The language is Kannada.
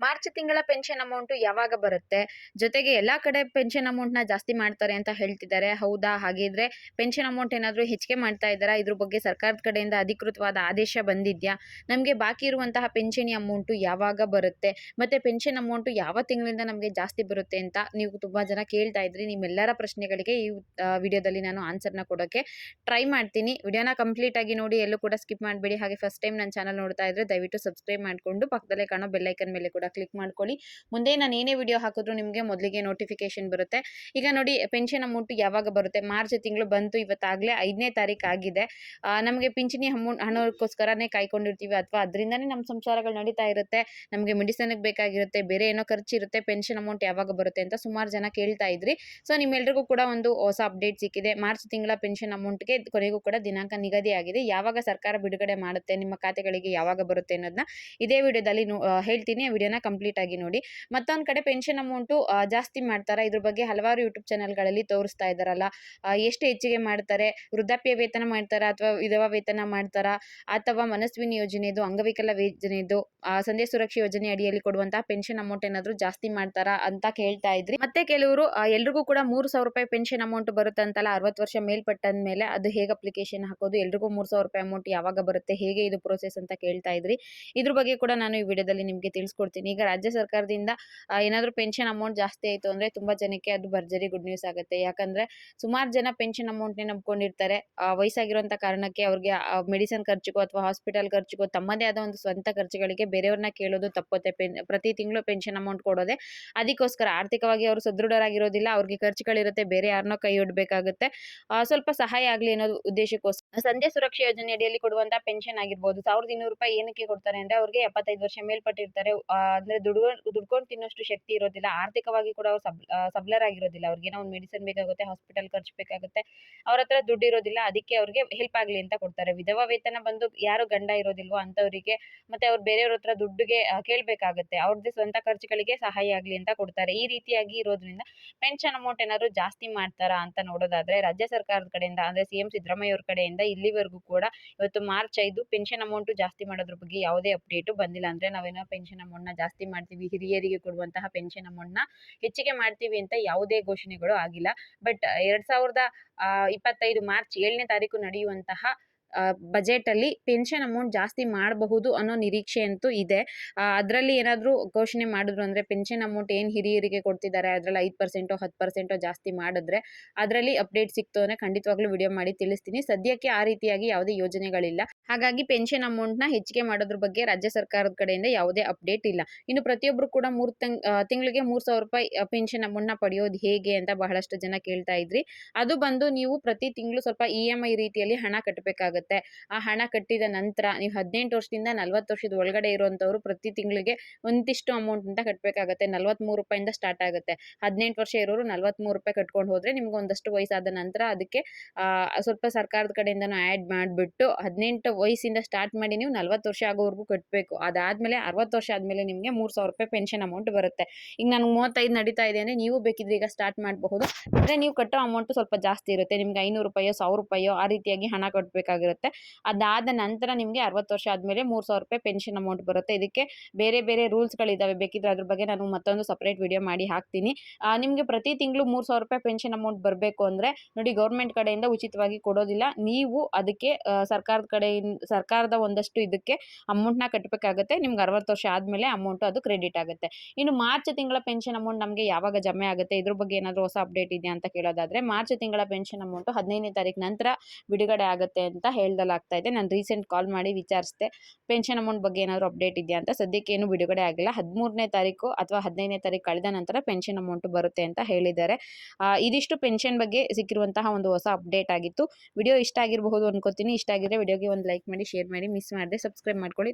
ಮಾರ್ಚ್ ತಿಂಗಳ ಪೆನ್ಷನ್ ಅಮೌಂಟ್ ಯಾವಾಗ ಬರುತ್ತೆ? ಜೊತೆಗೆ ಎಲ್ಲಾ ಕಡೆ ಪೆನ್ಷನ್ ಅಮೌಂಟ್‌ನ ಜಾಸ್ತಿ ಮಾಡ್ತಾರೆ ಅಂತ ಹೇಳ್ತಿದ್ದಾರೆ. ಹೌದಾ? ಹಾಗಿದ್ರೆ ಪೆನ್ಷನ್ ಅಮೌಂಟ್ ಏನಾದ್ರು ಹೆಚ್ಚಿಗೆ ಮಾಡ್ತಾ ಇದ್ದಾರಾ? ಇದ್ರ ಬಗ್ಗೆ ಸರ್ಕಾರದ ಕಡೆಯಿಂದ ಅಧಿಕೃತವಾದ ಆದೇಶ ಬಂದಿದ್ಯಾ? ನಮ್ಗೆ ಬಾಕಿ ಇರುವಂತಹ ಪಿಂಚಣಿ ಅಮೌಂಟ್ ಯಾವಾಗ ಬರುತ್ತೆ? ಮತ್ತೆ ಪೆನ್ಷನ್ ಅಮೌಂಟ್ ಯಾವ ತಿಂಗಳಿಂದ ನಮ್ಗೆ ಜಾಸ್ತಿ ಬರುತ್ತೆ ಅಂತ ನೀವು ತುಂಬಾ ಜನ ಕೇಳ್ತಾ ಇದ್ರಿ. ನಿಮ್ಮೆಲ್ಲರ ಪ್ರಶ್ನೆಗಳಿಗೆ ಈ ವಿಡಿಯೋದಲ್ಲಿ ನಾನು ಆನ್ಸರ್‌ನ ಕೊಡೋಕೆ ಟ್ರೈ ಮಾಡ್ತೀನಿ. ವಿಡಿಯೋನ ಕಂಪ್ಲೀಟ್ ಆಗಿ ನೋಡಿ, ಎಲ್ಲೂ ಕೂಡ ಸ್ಕಿಪ್ ಮಾಡಬೇಡಿ. ಹಾಗೆ ಫಸ್ಟ್ ಟೈಮ್ ನನ್ನ ಚಾನಲ್ ನೋಡ್ತಾ ಇದ್ರೆ ದಯವಿಟ್ಟು ಸಬ್ಸ್ಕ್ರೈಬ್ ಮಾಡ್ಕೊಂಡು ಪಕ್ಕದಲ್ಲೇ ಕಾಣೋ ಬೆಲ್ ಐಕಾನ್ ಮೇಲೆ ಕೂಡ ಕ್ಲಿಕ್ ಮಾಡ್ಕೊಳ್ಳಿ. ಮುಂದೆ ನಾನು ಏನೇ ವಿಡಿಯೋ ಹಾಕಿದ್ರು ನಿಮಗೆ ಮೊದಲಿಗೆ ನೋಟಿಫಿಕೇಶನ್ ಬರುತ್ತೆ. ಈಗ ನೋಡಿ, ಪೆನ್ಷನ್ ಅಮೌಂಟ್ ಯಾವಾಗ ಬರುತ್ತೆ? ಮಾರ್ಚ್ ತಿಂಗಳು ಬಂತು, ಇವತ್ತಾಗಲೇ 5ನೇ ತಾರೀಕು ಆಗಿದೆ. ನಮಗೆ ಪಿಂಚಣಿ ಹಣಕ್ಕೋಸ್ಕರನೇ ಕಾಯ್ಕೊಂಡಿರ್ತೀವಿ, ಅಥವಾ ಅದರಿಂದನೇ ನಮ್ಮ ಸಂಸಾರಗಳು ನಡೀತಾ ಇರುತ್ತೆ, ನಮಗೆ ಮೆಡಿಸನ್ಗೆ ಬೇಕಾಗಿರುತ್ತೆ, ಬೇರೆ ಏನೋ ಖರ್ಚಿರುತ್ತೆ, ಪೆನ್ಷನ್ ಅಮೌಂಟ್ ಯಾವಾಗ ಬರುತ್ತೆ ಅಂತ ಸುಮಾರು ಜನ ಕೇಳ್ತಾ ಇದ್ರಿ. ಸೊ ನಿಮ್ಮೆಲ್ರಿಗೂ ಕೂಡ ಒಂದು ಹೊಸ ಅಪ್ಡೇಟ್ ಸಿಕ್ಕಿದೆ. ಮಾರ್ಚ್ ತಿಂಗಳ ಪೆನ್ಷನ್ ಅಮೌಂಟ್ಗೆ ಕೊನೆಗೂ ಕೂಡ ದಿನಾಂಕ ನಿಗದಿ ಆಗಿದೆ. ಯಾವಾಗ ಸರ್ಕಾರ ಬಿಡುಗಡೆ ಮಾಡುತ್ತೆ, ನಿಮ್ಮ ಖಾತೆಗಳಿಗೆ ಯಾವಾಗ ಬರುತ್ತೆ ಅನ್ನೋದನ್ನ ಇದೇ ವಿಡಿಯೋದಲ್ಲಿ ಹೇಳ್ತೀನಿ. ವಿಡಿಯೋನ ಕಂಪ್ಲೀಟ್ ಆಗಿ ನೋಡಿ. ಮತ್ತೊಂದು ಕಡೆ ಪೆನ್ಷನ್ ಅಮೌಂಟು ಜಾಸ್ತಿ ಮಾಡ್ತಾರಾ? ಇದ್ರ ಬಗ್ಗೆ ಹಲವಾರು ಯೂಟ್ಯೂಬ್ ಚಾನಲ್ಗಳಲ್ಲಿ ತೋರಿಸ್ತಾ ಇದ್ದಾರಲ್ಲ. ಎಷ್ಟು ಹೆಚ್ಚಿಗೆ ಮಾಡ್ತಾರೆ? ವೃದ್ಧಾಪ್ಯ ವೇತನ ಮಾಡ್ತಾರಾ, ಅಥವಾ ವಿಧವಾ ವೇತನ ಮಾಡ್ತಾರಾ, ಅಥವಾ ಮನಸ್ವಿನಿ ಯೋಜನೆದು, ಅಂಗವಿಕಲ ಯೋಜನೆದು, ಸಂಧ್ಯಾ ಸುರಕ್ಷಾ ಯೋಜನೆ ಅಡಿಯಲ್ಲಿ ಕೊಡುವಂತಹ ಪೆನ್ಷನ್ ಅಮೌಂಟ್ ಏನಾದ್ರು ಜಾಸ್ತಿ ಮಾಡ್ತಾರಾ ಅಂತ ಕೇಳ್ತಾ ಇದ್ರಿ. ಮತ್ತೆ ಕೆಲವರು ಎಲ್ರಿಗೂ ಕೂಡ 3,000 ರೂಪಾಯಿ ಪೆನ್ಷನ್ ಅಮೌಂಟ್ ಬರುತ್ತೆ ಅಂತಲ್ಲ, 60 ವರ್ಷ ಮೇಲ್ಪಟ್ಟಂದ ಮೇಲೆ ಅದು ಹೇಗೆ ಅಪ್ಲಿಕೇಶನ್ ಹಾಕೋದು, ಎಲ್ರಿಗೂ 3,000 ರೂಪಾಯಿ ಅಮೌಂಟ್ ಯಾವಾಗ ಬರುತ್ತೆ, ಹೇಗೆ ಇದು ಪ್ರೋಸೆಸ್ ಅಂತ ಕೇಳ್ತಾ ಇದ್ರಿ. ಇದ್ರ ಬಗ್ಗೆ ಕೂಡ ನಾನು ಈ ವಿಡಿಯೋದಲ್ಲಿ ನಿಮಗೆ ತಿಳಿಸ್ಕೊಡ್ತೀನಿ. ಈಗ ರಾಜ್ಯ ಸರ್ಕಾರದಿಂದ ಏನಾದರೂ ಪೆನ್ಷನ್ ಅಮೌಂಟ್ ಜಾಸ್ತಿ ಆಯಿತು ಅಂದರೆ ತುಂಬಾ ಜನಕ್ಕೆ ಅದು ಭರ್ಜರಿ ಗುಡ್ ನ್ಯೂಸ್ ಆಗುತ್ತೆ. ಯಾಕಂದ್ರೆ ಸುಮಾರು ಜನ ಪೆನ್ಷನ್ ಅಮೌಂಟ್ನೇ ನಂಬ್ಕೊಂಡಿರ್ತಾರೆ. ವಯಸ್ಸಾಗಿರುವಂಥ ಕಾರಣಕ್ಕೆ ಅವ್ರಿಗೆ ಮೆಡಿಸಿನ್ ಖರ್ಚಿಗೋ ಅಥವಾ ಹಾಸ್ಪಿಟಲ್ ಖರ್ಚಿಗೋ, ತಮ್ಮದೇ ಆದ ಒಂದು ಸ್ವಂತ ಖರ್ಚುಗಳಿಗೆ ಬೇರೆಯವ್ರನ್ನ ಕೇಳೋದು ತಪ್ಪುತ್ತೆ. ಪ್ರತಿ ತಿಂಗಳು ಪೆನ್ಷನ್ ಅಮೌಂಟ್ ಕೊಡೋದೆ ಅದಕ್ಕೋಸ್ಕರ. ಆರ್ಥಿಕವಾಗಿ ಅವರು ಸದೃಢರಾಗಿರೋದಿಲ್ಲ, ಅವ್ರಿಗೆ ಖರ್ಚುಗಳಿರುತ್ತೆ, ಬೇರೆ ಯಾರನ್ನೋ ಕೈ ಒಡ್ಬೇಕಾಗುತ್ತೆ. ಸ್ವಲ್ಪ ಸಹಾಯ ಆಗಲಿ ಅನ್ನೋ ಉದ್ದೇಶಕ್ಕೋಸ್ಕರ ಸಂಧ್ಯಾ ಸುರಕ್ಷಾ ಯೋಜನೆ ಅಡಿಯಲ್ಲಿ ಕೊಡುವಂತಹ ಪೆನ್ಷನ್ ಆಗಿರ್ಬೋದು, 1,200 ರೂಪಾಯಿ ಏನಕ್ಕೆ ಕೊಡ್ತಾರೆ ಅಂದ್ರೆ, ಅವ್ರಿಗೆ 75 ವರ್ಷ ಮೇಲ್ಪಟ್ಟಿರ್ತಾರೆ. ಅಂದ್ರೆ ದುಡ್ಕೊಂಡು ತಿನ್ನೋಷ್ಟು ಶಕ್ತಿ ಇರೋದಿಲ್ಲ, ಆರ್ಥಿಕವಾಗಿ ಕೂಡ ಅವ್ರು ಸಬಲರಾಗಿರೋದಿಲ್ಲ. ಅವ್ರಿಗೆ ಏನೋ ಒಂದು ಮೆಡಿಸಿನ್ ಬೇಕಾಗುತ್ತೆ, ಹಾಸ್ಪಿಟಲ್ ಖರ್ಚು ಬೇಕಾಗುತ್ತೆ, ಅವ್ರ ಹತ್ರ ದುಡ್ಡು ಇರೋದಿಲ್ಲ, ಅದಕ್ಕೆ ಅವ್ರಿಗೆ ಹೆಲ್ಪ್ ಆಗಲಿ ಅಂತ ಕೊಡ್ತಾರೆ. ವಿಧವಾ ವೇತನ ಬಂದು ಯಾರು ಗಂಡ ಇರೋದಿಲ್ವೋ ಅಂತವರಿಗೆ, ಮತ್ತೆ ಅವ್ರು ಬೇರೆಯವ್ರ ಹತ್ರ ದುಡ್ಡುಗೆ ಕೇಳಬೇಕಾಗುತ್ತೆ, ಅವ್ರದ್ದೇ ಸ್ವಂತ ಖರ್ಚುಗಳಿಗೆ ಸಹಾಯ ಆಗಲಿ ಅಂತ ಕೊಡ್ತಾರೆ. ಈ ರೀತಿಯಾಗಿ ಇರೋದ್ರಿಂದ ಪೆನ್ಷನ್ ಅಮೌಂಟ್ ಏನಾದ್ರು ಜಾಸ್ತಿ ಮಾಡ್ತಾರಾ ಅಂತ ನೋಡೋದಾದ್ರೆ, ರಾಜ್ಯ ಸರ್ಕಾರದ ಕಡೆಯಿಂದ ಅಂದ್ರೆ ಸಿಎಂ ಸಿದ್ದರಾಮಯ್ಯ ಅವ್ರ ಕಡೆಯಿಂದ ಇಲ್ಲಿವರೆಗೂ ಕೂಡ ಇವತ್ತು ಮಾರ್ಚ್ 5 ಪೆನ್ಷನ್ ಅಮೌಂಟ್ ಜಾಸ್ತಿ ಮಾಡೋದ್ರ ಬಗ್ಗೆ ಯಾವುದೇ ಅಪ್ಡೇಟು ಬಂದಿಲ್ಲ. ಅಂದ್ರೆ ನಾವೇನೋ ಪೆನ್ಷನ್ ಅಮೌಂಟ್‌ನ ಜಾಸ್ತಿ ಮಾಡ್ತೀವಿ, ಹಿರಿಯರಿಗೆ ಕೊಡುವಂತಹ ಪೆನ್ಷನ್ ಅಮೌಂಟ್‌ನ ಹೆಚ್ಚಿಗೆ ಮಾಡ್ತೀವಿ ಅಂತ ಯಾವುದೇ ಘೋಷಣೆಗಳು ಆಗಿಲ್ಲ. ಬಟ್ 2025 ಮಾರ್ಚ್ 7ನೇ ತಾರೀಕು ನಡೆಯುವಂತಹ ಬಜೆಟ್ ಅಲ್ಲಿ ಪೆನ್ಷನ್ ಅಮೌಂಟ್ ಜಾಸ್ತಿ ಮಾಡಬಹುದು ಅನ್ನೋ ನಿರೀಕ್ಷೆ ಅಂತೂ ಇದೆ. ಅದರಲ್ಲಿ ಏನಾದರೂ ಘೋಷಣೆ ಮಾಡಿದ್ರು ಅಂದ್ರೆ, ಪೆನ್ಷನ್ ಅಮೌಂಟ್ ಏನು ಹಿರಿಯರಿಗೆ ಕೊಡ್ತಿದ್ದಾರೆ ಅದರಲ್ಲಿ 5% 10% ಜಾಸ್ತಿ ಮಾಡಿದ್ರೆ ಅದರಲ್ಲಿ ಅಪ್ಡೇಟ್ ಸಿಕ್ತು ಅಂದ್ರೆ ಖಂಡಿತವಾಗ್ಲೂ ವಿಡಿಯೋ ಮಾಡಿ ತಿಳಿಸ್ತೀನಿ. ಸದ್ಯಕ್ಕೆ ಆ ರೀತಿಯಾಗಿ ಯಾವುದೇ ಯೋಜನೆಗಳಿಲ್ಲ. ಹಾಗಾಗಿ ಪೆನ್ಷನ್ ಅಮೌಂಟ್‌ನ ಹೆಚ್ಚಿಗೆ ಮಾಡೋದ್ರ ಬಗ್ಗೆ ರಾಜ್ಯ ಸರ್ಕಾರದ ಕಡೆಯಿಂದ ಯಾವುದೇ ಅಪ್ಡೇಟ್ ಇಲ್ಲ. ಇನ್ನು ಪ್ರತಿಯೊಬ್ಬರು ಕೂಡ ತಿಂಗಳಿಗೆ 3,000 ರೂಪಾಯಿ ಪೆನ್ಷನ್ ಅಮೌಂಟ್‌ನ ಪಡೆಯೋದು ಹೇಗೆ ಅಂತ ಬಹಳಷ್ಟು ಜನ ಕೇಳ್ತಾ ಇದ್ರಿ. ಅದು ಬಂದು ನೀವು ಪ್ರತಿ ತಿಂಗಳು ಸ್ವಲ್ಪ ಇಎಂಐ ರೀತಿಯಲ್ಲಿ ಹಣ ಕಟ್ಟಬೇಕಾಗುತ್ತೆ. ಆ ಹಣ ಕಟ್ಟಿದ ನಂತರ ನೀವು 18 ವರ್ಷದಿಂದ 40 ವರ್ಷದ ಒಳಗಡೆ ಇರುವಂತವರು ಪ್ರತಿ ತಿಂಗಳಿಗೆ ಒಂದಿಷ್ಟು ಅಮೌಂಟ್ ಅಂತ ಕಟ್ಟಬೇಕಾಗುತ್ತೆ. 43 ರೂಪಾಯಿಂದ ಸ್ಟಾರ್ಟ್ ಆಗುತ್ತೆ. 18 ವರ್ಷ ಇರೋರು 43 ರೂಪಾಯಿ ಕಟ್ಕೊಂಡು ಹೋದ್ರೆ ನಿಮ್ಗೆ ಒಂದಷ್ಟು ವಯಸ್ಸಾದ ನಂತರ ಅದಕ್ಕೆ ಸ್ವಲ್ಪ ಸರ್ಕಾರದ ಕಡೆಯಿಂದನೂ ಆ್ಯಡ್ ಮಾಡಿಬಿಟ್ಟು 18 ವಯಸ್ಸಿಂದ ಸ್ಟಾರ್ಟ್ ಮಾಡಿ ನೀವು 40 ವರ್ಷ ಆಗೋವರೆಗೂ ಕಟ್ಟಬೇಕು. ಅದಾದ್ಮೇಲೆ 60 ವರ್ಷ ಆದ್ಮೇಲೆ ನಿಮಗೆ 3,000 ರೂಪಾಯಿ ಪೆನ್ಷನ್ ಅಮೌಂಟ್ ಬರುತ್ತೆ. ಈಗ ನನಗೆ 35 ನಡೀತಾ ಇದೆ ಅಂದ್ರೆ ನೀವು ಬೇಕಿದ್ರೆ ಈಗ ಸ್ಟಾರ್ಟ್ ಮಾಡಬಹುದು. ಅಂದ್ರೆ ನೀವು ಕಟ್ಟೋ ಅಮೌಂಟ್ ಸ್ವಲ್ಪ ಜಾಸ್ತಿ ಇರುತ್ತೆ. ನಿಮ್ಗೆ 500 ರೂಪಾಯೋ 1,000 ರೂಪಾಯೋ ಆ ರೀತಿಯಾಗಿ ಹಣ ಕಟ್ಟಬೇಕಾಗಿರುತ್ತೆ. ಅದಾದ ನಂತರ ನಿಮಗೆ 60 ವರ್ಷ ಆದ್ಮೇಲೆ 3,000 ರೂಪಾಯಿ ಪೆನ್ಷನ್ ಅಮೌಂಟ್ ಬರುತ್ತೆ. ಇದಕ್ಕೆ ಬೇರೆ ಬೇರೆ ರೂಲ್ಸ್ಗಳಿದ್ದಾವೆ. ಬೇಕಿದ್ರೆ ಅದ್ರ ಬಗ್ಗೆ ನಾನು ಮತ್ತೊಂದು ಸಪರೇಟ್ ವಿಡಿಯೋ ಮಾಡಿ ಹಾಕ್ತೀನಿ. ನಿಮಗೆ ಪ್ರತಿ ತಿಂಗಳು 3,000 ರೂಪಾಯಿ ಪೆನ್ಷನ್ ಅಮೌಂಟ್ ಬರಬೇಕು ಅಂದ್ರೆ ನೋಡಿ, ಗೌರ್ಮೆಂಟ್ ಕಡೆಯಿಂದ ಉಚಿತವಾಗಿ ಕೊಡೋದಿಲ್ಲ. ನೀವು ಅದಕ್ಕೆ ಸರ್ಕಾರದ ಒಂದಷ್ಟು ಇದಕ್ಕೆ ಅಮೌಂಟ್‌ನ ಕಟ್ಟಬೇಕಾಗುತ್ತೆ. ನಿಮ್ಗೆ 60 ವರ್ಷ ಆದ್ಮೇಲೆ ಅಮೌಂಟ್ ಅದು ಕ್ರೆಡಿಟ್ ಆಗುತ್ತೆ. ಇನ್ನು ಮಾರ್ಚ್ ತಿಂಗಳ ಪೆನ್ಷನ್ ಅಮೌಂಟ್ ನಮಗೆ ಯಾವಾಗ ಜಮೆ ಆಗುತ್ತೆ, ಇದ್ರ ಬಗ್ಗೆ ಏನಾದರೂ ಹೊಸ ಅಪ್ಡೇಟ್ ಇದೆಯಾ ಅಂತ ಕೇಳೋದಾದ್ರೆ, ಮಾರ್ಚ್ ತಿಂಗಳ ಪೆನ್ಷನ್ ಅಮೌಂಟ್ 15ನೇ ತಾರೀಕು ನಂತರ ಬಿಡುಗಡೆ ಆಗುತ್ತೆ ಅಂತ ಹೇಳ್ದಲಾಗ್ತಾ ಇದೆ. ನಾನು ರೀಸೆಂಟ್ ಕಾಲ್ ಮಾಡಿ ವಿಚಾರಿಸಿದೆ, ಪೆನ್ಷನ್ ಅಮೌಂಟ್ ಬಗ್ಗೆ ಏನಾದರೂ ಅಪ್ಡೇಟ್ ಇದೆಯಾ ಅಂತ. ಸದ್ಯಕ್ಕೆ ಏನು ಬಿಡುಗಡೆ ಆಗಿಲ್ಲ. 13ನೇ ತಾರೀಕು ಅಥವಾ 15ನೇ ತಾರೀಕು ಕಳೆದ ನಂತರ ಪೆನ್ಷನ್ ಅಮೌಂಟ್ ಬರುತ್ತೆ ಅಂತ ಹೇಳಿದ್ದಾರೆ. ಇದಿಷ್ಟು ಪೆನ್ಷನ್ ಬಗ್ಗೆ ಸಿಕ್ಕಿರುವಂತಹ ಒಂದು ಹೊಸ ಅಪ್ಡೇಟ್ ಆಗಿತ್ತು. ವಿಡಿಯೋ ಇಷ್ಟ ಆಗಿರಬಹುದು ಅನ್ಕೋತೀನಿ. ಇಷ್ಟ ಆಗಿದ್ರೆ ವಿಡಿಯೋಗೆ ಒಂದು ಲೈಕ್ ಮಾಡಿ, ಶೇರ್ ಮಾಡಿ, ಮಿಸ್ ಮಾಡದೆ ಸಬ್ಸ್ಕ್ರೈಬ್ ಮಾಡ್ಕೊಳ್ಳಿ.